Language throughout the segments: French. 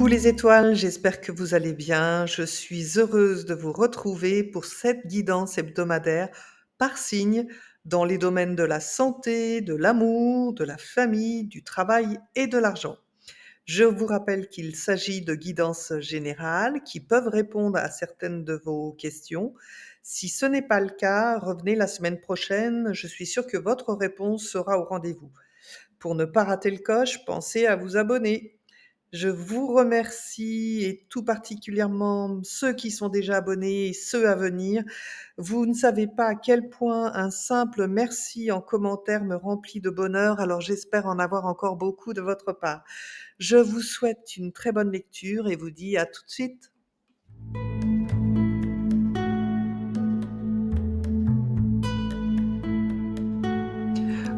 les étoiles, j'espère que vous allez bien. Je suis heureuse de vous retrouver pour cette guidance hebdomadaire par signe dans les domaines de la santé, de l'amour, de la famille, du travail et de l'argent. Je vous rappelle qu'il s'agit de guidances générales qui peuvent répondre à certaines de vos questions. Si ce n'est pas le cas, revenez la semaine prochaine. Je suis sûre que votre réponse sera au rendez-vous. Pour ne pas rater le coche, pensez à vous abonner. Je vous remercie et tout particulièrement ceux qui sont déjà abonnés et ceux à venir. Vous ne savez pas à quel point un simple merci en commentaire me remplit de bonheur, alors j'espère en avoir encore beaucoup de votre part. Je vous souhaite une très bonne lecture et vous dis à tout de suite.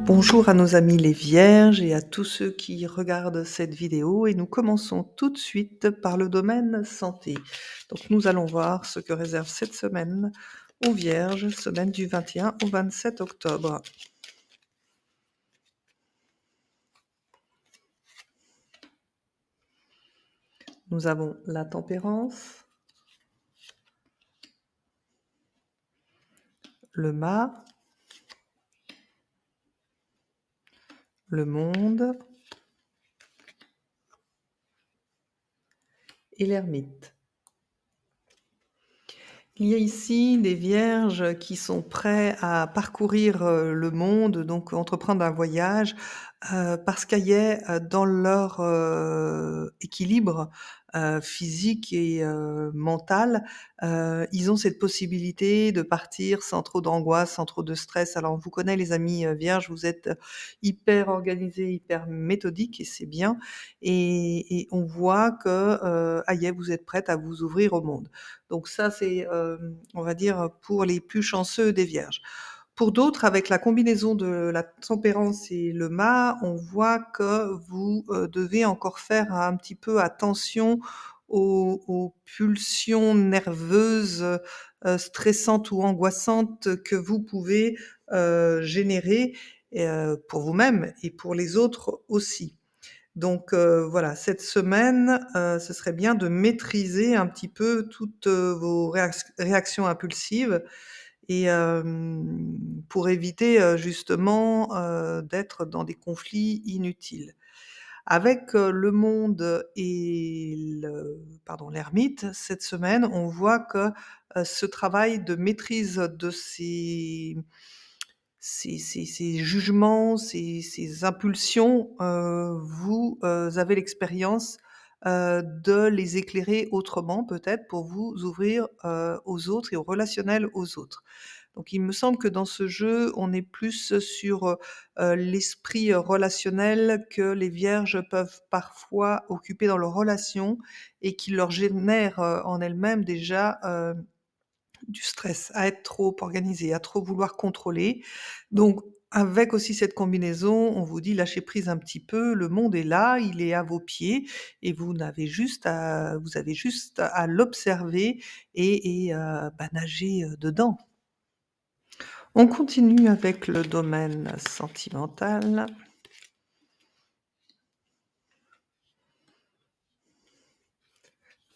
Bonjour à nos amis les vierges et à tous ceux qui regardent cette vidéo et nous commençons tout de suite par le domaine santé. Donc nous allons voir ce que réserve cette semaine aux vierges, semaine du 21 au 27 octobre. Nous avons la tempérance, le mât, le monde et l'ermite. Il y a ici des vierges qui sont prêts à parcourir le monde, donc entreprendre un voyage, parce qu'il y a dans leur équilibre physique et mental, ils ont cette possibilité de partir sans trop d'angoisse, sans trop de stress. Alors on vous connaît les amis vierges, vous êtes hyper organisés, hyper méthodiques et c'est bien. Et on voit que aïe, vous êtes prête à vous ouvrir au monde. Donc ça, c'est, on va dire, pour les plus chanceux des vierges. Pour d'autres, avec la combinaison de la tempérance et le mât, on voit que vous, devez encore faire un petit peu attention aux pulsions nerveuses, stressantes ou angoissantes que vous pouvez, générer et pour vous-même et pour les autres aussi. Donc voilà, cette semaine, ce serait bien de maîtriser un petit peu toutes, vos réactions impulsives et pour éviter, justement, d'être dans des conflits inutiles. Avec, le monde et l'ermite, cette semaine, on voit que, ce travail de maîtrise de ces jugements, ces impulsions, vous, avez l'expérience, de les éclairer autrement peut-être pour vous ouvrir, aux autres et au relationnel aux autres. Donc il me semble que dans ce jeu, on est plus sur, l'esprit, relationnel que les vierges peuvent parfois occuper dans leurs relations et qui leur génère, en elles-mêmes déjà, du stress, à être trop organisé, à trop vouloir contrôler. Donc avec aussi cette combinaison, on vous dit: «Lâchez prise un petit peu, le monde est là, il est à vos pieds et vous avez juste à l'observer et nager, dedans». On continue avec le domaine sentimental.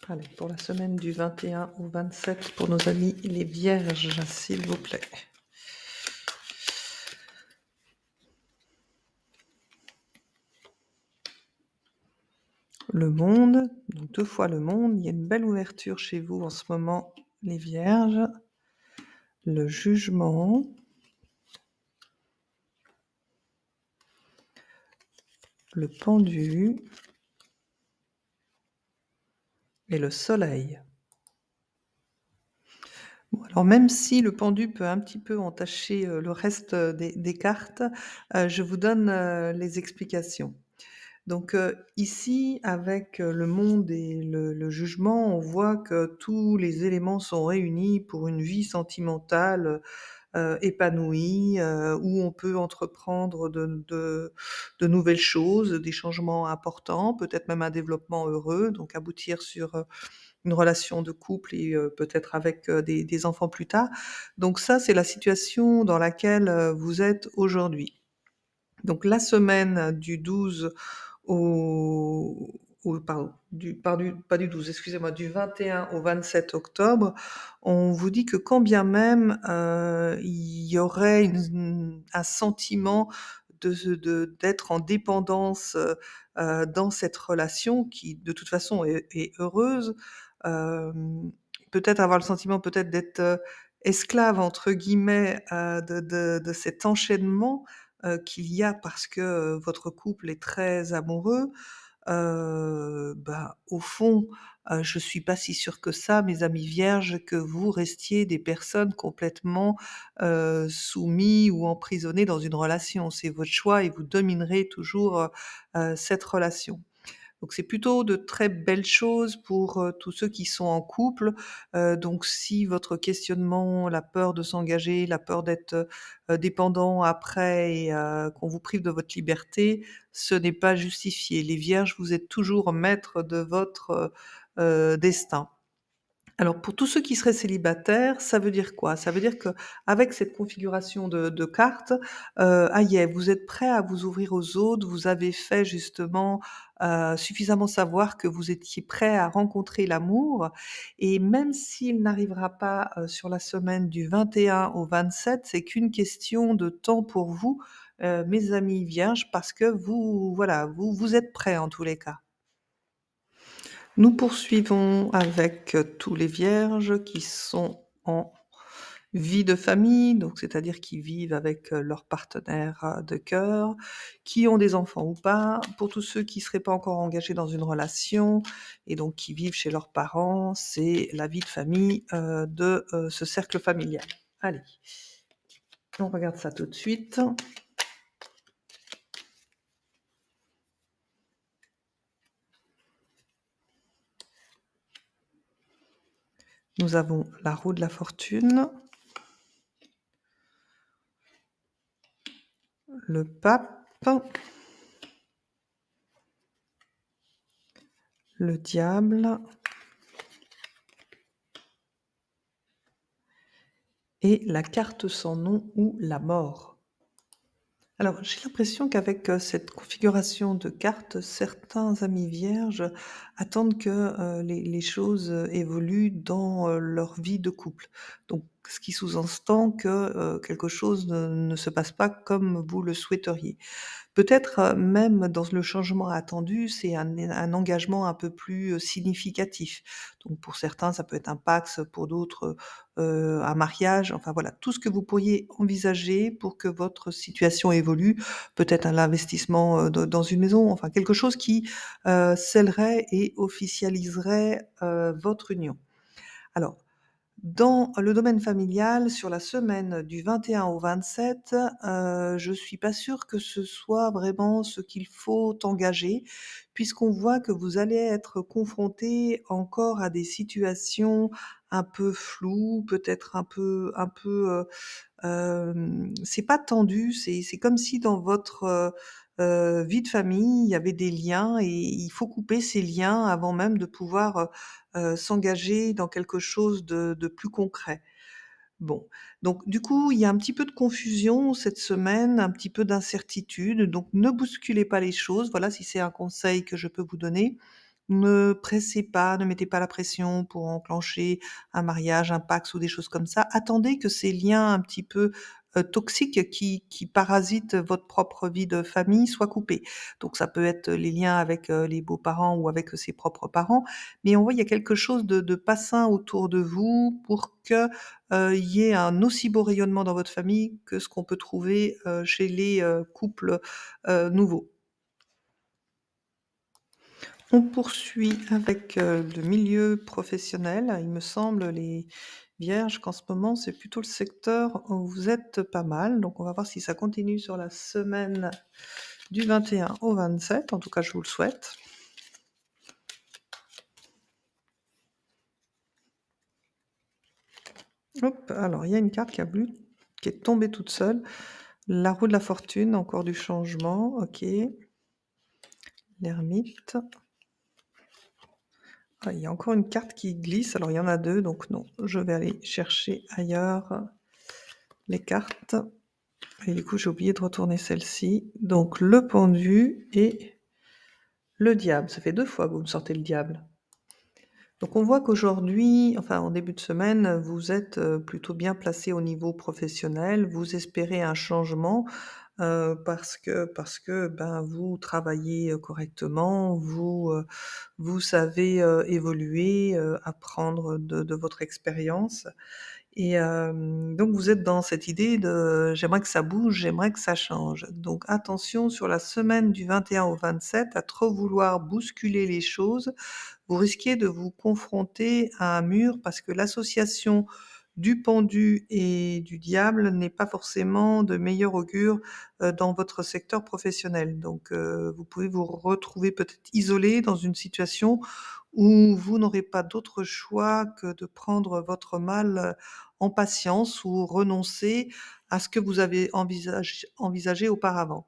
Allez, pour la semaine du 21 au 27 pour nos amis les vierges, s'il vous plaît. Le monde, donc 2 fois le monde, il y a une belle ouverture chez vous en ce moment, les vierges. Le jugement. Le pendu. Et le soleil. Bon, alors même si le pendu peut un petit peu entacher, le reste, des cartes, je vous donne, les explications. Donc, ici, avec, le monde et le jugement, on voit que tous les éléments sont réunis pour une vie sentimentale, épanouie, où on peut entreprendre de nouvelles choses, des changements importants, peut-être même un développement heureux, donc aboutir sur, une relation de couple et peut-être avec, des enfants plus tard. Donc ça, c'est la situation dans laquelle, vous êtes aujourd'hui. Donc la semaine du 12 au ou pardon, pas du 12, excusez-moi, du 21 au 27 octobre, on vous dit que quand bien même, il y aurait un sentiment d'être en dépendance, dans cette relation qui, de toute façon, est heureuse, peut-être avoir le sentiment peut-être d'être, «esclave» entre guillemets, de cet enchaînement, qu'il y a parce que, votre couple est très amoureux. Bah, au fond, je suis pas si sûre que ça, mes amis vierges, que vous restiez des personnes complètement, soumis ou emprisonnées dans une relation. C'est votre choix et vous dominerez toujours, cette relation. Donc c'est plutôt de très belles choses pour, tous ceux qui sont en couple. Donc si votre questionnement, la peur de s'engager, la peur d'être, dépendant après et qu'on vous prive de votre liberté, ce n'est pas justifié. Les vierges, vous êtes toujours maîtres de votre, destin. Alors pour tous ceux qui seraient célibataires, ça veut dire quoi? Ça veut dire qu'avec cette configuration de cartes, ça y est, vous êtes prêts à vous ouvrir aux autres, vous avez fait justement, suffisamment savoir que vous étiez prêts à rencontrer l'amour et même s'il n'arrivera pas, sur la semaine du 21 au 27, c'est qu'une question de temps pour vous, mes amis vierges, parce que vous voilà, vous êtes prêts en tous les cas. Nous poursuivons avec, tous les vierges qui sont en vie de famille, donc c'est-à-dire qui vivent avec, leur partenaire, de cœur, qui ont des enfants ou pas. Pour tous ceux qui ne seraient pas encore engagés dans une relation et donc qui vivent chez leurs parents, c'est la vie de famille, ce cercle familial. Allez, on regarde ça tout de suite. Nous avons la roue de la fortune, le pape, le diable et la carte sans nom ou la mort. Alors, j'ai l'impression qu'avec, cette configuration de cartes, certains amis vierges attendent que, les choses, évoluent dans, leur vie de couple. Donc ce qui sous-entend que, quelque chose ne se passe pas comme vous le souhaiteriez. Peut-être, même dans le changement attendu, c'est un engagement un peu plus, significatif. Donc pour certains, ça peut être un Pacs, pour d'autres, un mariage, enfin voilà, tout ce que vous pourriez envisager pour que votre situation évolue. Peut-être un investissement, dans une maison, enfin quelque chose qui, scellerait et officialiserait, votre union. Alors dans le domaine familial, sur la semaine du 21 au 27, je suis pas sûre que ce soit vraiment ce qu'il faut engager, puisqu'on voit que vous allez être confrontés encore à des situations un peu floues, peut-être c'est pas tendu, c'est comme si dans votre, vie de famille, il y avait des liens et il faut couper ces liens avant même de pouvoir, s'engager dans quelque chose de plus concret. Bon, donc du coup, il y a un petit peu de confusion cette semaine, un petit peu d'incertitude, donc ne bousculez pas les choses. Voilà, si c'est un conseil que je peux vous donner. Ne pressez pas, ne mettez pas la pression pour enclencher un mariage, un Pacs ou des choses comme ça. Attendez que ces liens un petit peu, toxiques qui parasitent votre propre vie de famille soient coupés. Donc ça peut être les liens avec, les beaux-parents ou avec ses propres parents, mais on voit il y a quelque chose de pas sain autour de vous pour que, il y ait un aussi beau rayonnement dans votre famille que ce qu'on peut trouver, chez les, couples, nouveaux. On poursuit avec, le milieu professionnel. Il me semble, les vierges, qu'en ce moment, c'est plutôt le secteur où vous êtes pas mal. Donc on va voir si ça continue sur la semaine du 21 au 27. En tout cas, je vous le souhaite. Hop, alors il y a une carte qui est tombée toute seule. La roue de la fortune, encore du changement, OK. L'ermite. Ah, il y a encore une carte qui glisse, alors il y en a 2, donc non, je vais aller chercher ailleurs les cartes. Et du coup, j'ai oublié de retourner celle-ci. Donc le pendu et Le diable, ça fait 2 fois que vous me sortez le diable. Donc on voit qu'aujourd'hui, enfin en début de semaine, vous êtes, plutôt bien placé au niveau professionnel. Vous espérez un changement, parce que, ben, vous travaillez, correctement, vous savez, évoluer, apprendre de votre expérience et donc vous êtes dans cette idée de: «J'aimerais que ça bouge, j'aimerais que ça change». Donc attention sur la semaine du 21 au 27 à trop vouloir bousculer les choses, vous risquez de vous confronter à un mur parce que l'association du pendu et du diable n'est pas forcément de meilleur augure, dans votre secteur professionnel. Donc, vous pouvez vous retrouver peut-être isolé dans une situation où vous n'aurez pas d'autre choix que de prendre votre mal, en patience ou renoncer à ce que vous avez envisagé auparavant.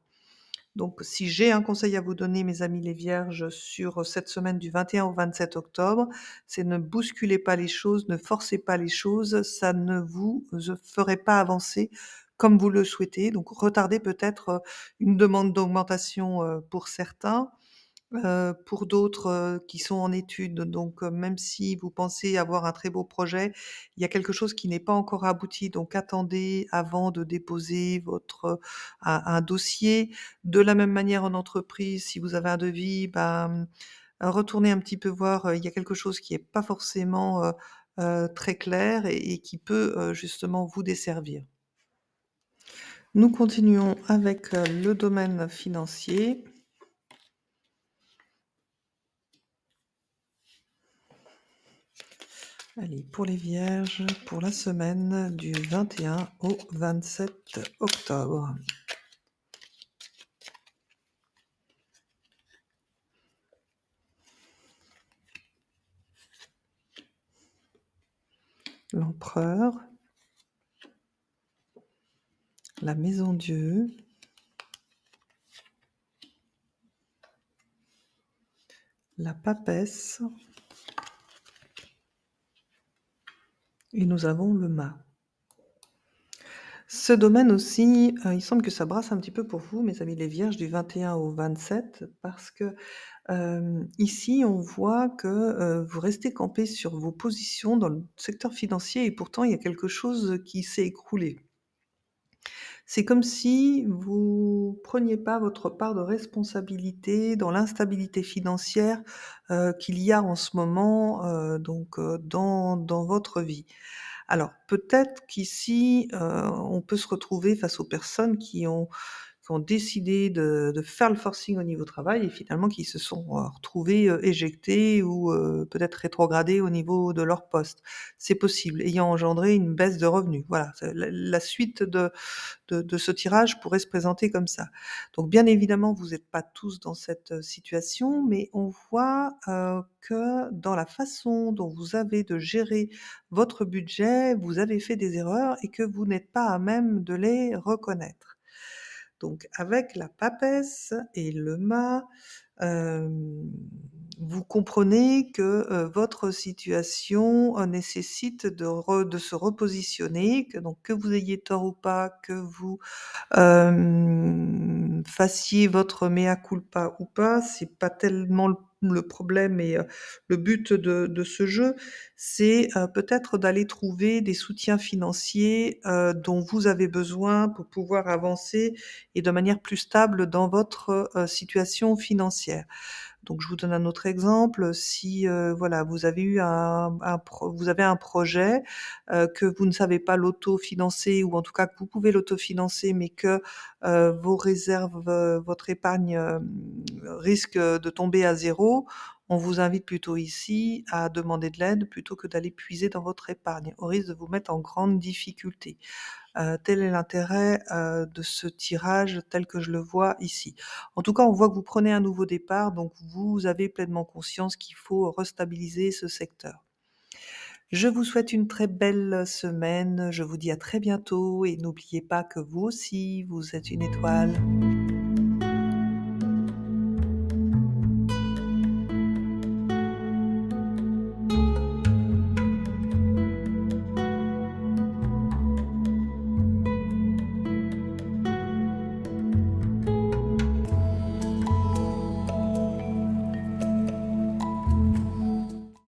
Donc si j'ai un conseil à vous donner, mes amis les vierges, sur cette semaine du 21 au 27 octobre, c'est ne bousculez pas les choses, ne forcez pas les choses, ça ne vous ferait pas avancer comme vous le souhaitez. Donc retardez peut-être, une demande d'augmentation, pour certains, pour d'autres, qui sont en études, donc même si vous pensez avoir un très beau projet, il y a quelque chose qui n'est pas encore abouti, donc attendez avant de déposer un dossier. De la même manière en entreprise, si vous avez un devis, ben, retournez un petit peu voir, il y a quelque chose qui est pas forcément, très clair et qui peut, justement vous desservir. Nous continuons avec, le domaine financier. Allez, pour les vierges, pour la semaine du 21 au 27 octobre. L'empereur, la maison Dieu, la papesse et nous avons le mât. Ce domaine aussi, il semble que ça brasse un petit peu pour vous, mes amis les vierges, du 21 au 27 parce que, ici on voit que, vous restez campés sur vos positions dans le secteur financier et pourtant il y a quelque chose qui s'est écroulé. C'est comme si vous preniez pas votre part de responsabilité dans l'instabilité financière, qu'il y a en ce moment, dans votre vie. Alors peut-être qu'ici, on peut se retrouver face aux personnes qui ont décidé de faire le forcing au niveau travail et finalement qui se sont, retrouvés, éjectés ou, peut-être rétrogradés au niveau de leur poste. C'est possible, ayant engendré une baisse de revenus. Voilà, c'est la suite de ce tirage pourrait se présenter comme ça. Donc bien évidemment, vous êtes pas tous dans cette, situation, mais on voit, que dans la façon dont vous avez de gérer votre budget, vous avez fait des erreurs et que vous n'êtes pas à même de les reconnaître. Donc avec la papesse et le mât, hem, vous comprenez que, votre situation, nécessite de se repositionner, que donc que vous ayez tort ou pas, que vous fassiez votre mea culpa ou pas, c'est pas tellement le problème et le but de ce jeu, c'est, peut-être d'aller trouver des soutiens financiers, dont vous avez besoin pour pouvoir avancer et de manière plus stable dans votre, situation financière. Donc je vous donne un autre exemple, si, voilà, vous avez un projet, que vous ne savez pas l'autofinancer ou en tout cas que vous pouvez l'autofinancer, mais que, vos réserves, votre épargne, risque, de tomber à zéro. On vous invite plutôt ici à demander de l'aide plutôt que d'aller puiser dans votre épargne, au risque de vous mettre en grande difficulté. Tel est l'intérêt, de ce tirage tel que je le vois ici. En tout cas, on voit que vous prenez un nouveau départ, donc vous avez pleinement conscience qu'il faut restabiliser ce secteur. Je vous souhaite une très belle semaine, je vous dis à très bientôt et n'oubliez pas que vous aussi, vous êtes une étoile.